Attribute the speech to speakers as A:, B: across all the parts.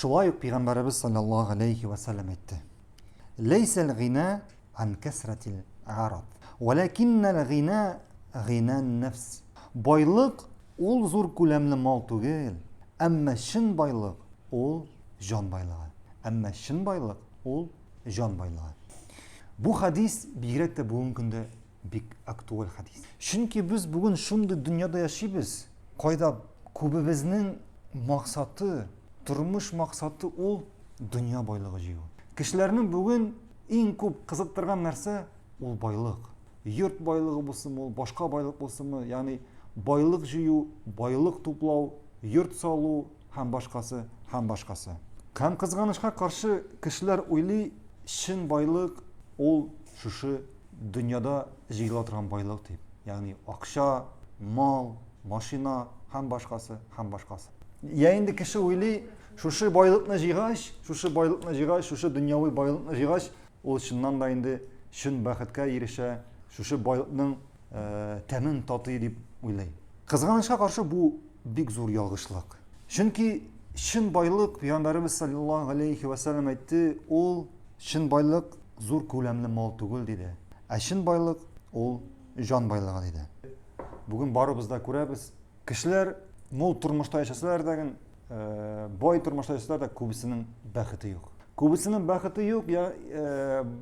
A: Şulay uк Peygamberimiz sallallahu aleyhi ve sellem etti. Leysel gina an kesretil arad. Velakinnel gina ginan nefs. Baylık ol zor kulemli mal tugel. Ama şın baylık ol can baylığı. Ama şın baylık ol can baylığı. Bu hadis birek de bugün günde bik aktual hadis. Çünkü biz bugün şunda dünyada yaşayız. Kayda kubimizin maksatı, turmuş maksatı ol dünya baylığı jiyu. Kişilerin bugün en çok kızıktırgan narsa ol baylık. Yurt baylığı bolsun, ol başka baylık bolsun, yani baylık jiyu, baylık toplav, yurt salu hem başkası, hem başkası. Hem kızganışka karşı kişiler öyle şın baylık ol şu dünyada jilatıran baylık deyip. Yani akşa, mal, maşina hem başkası, hem başkası. Yani kişi öyle şu baylıkla jigaş, şu baylıkla jigaş, şu dünyavi baylıkla jigaş, ol şundan da indi şın bakitka erişe, şu baylıkның temin tatıyı deyip öyle. Kızganışka karşı bu bik zor yalgışlık. Çünkü şın baylık Peygamberimiz sallallahu aleyhi ve sellem etti, ol şın baylık zor kulemli mal tugul dedi. Şın baylık ol can baylığı dedi. Bugün barımızda görəbiz. Kişiler mol turmuşta yaşasalar da boy turmuşta yaşasalar da kubisinin bakıtı yok. Kubisinin bakıtı yok ya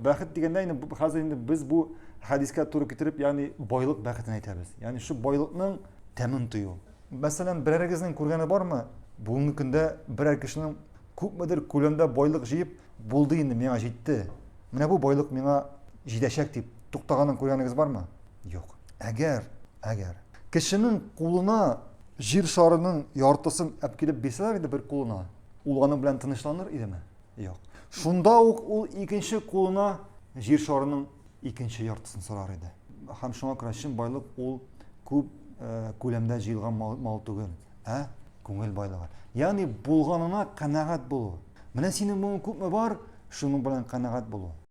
A: bakıt degende yani hazır biz bu hadiske turu getirip yani baylık bakıtını aytamiz. Yani şu baylıkның temin tuyu. Mesela birerigizning ko'rgani bormi? Bugungi kunda birer kishinin ko'pmidir ko'lamda boylik jiyib, bo'ldi endi menga jetdi. Mana bu boylik menga jidashak deb to'xtaganini ko'rganingiz bormi? Yo'q. Agar kishinin qo'lina yer sharining yortisin olib kelib bersalar edi bir qo'lina, ularning bilan tinchlanir edimi? Yo'q. Shunda u ikkinchi qo'lina yer sharining ikkinchi yortisini so'rar edi. Ham shunga ko'ra shin boylik ol ko'p ko'lamda jiyilgan mal tugul. Ko'ngil boyligi. Ya'ni bo'lganina qanoat bo'lu. Mana sening bu ko'pmi bor, shuning bilan qanoat bo'lu.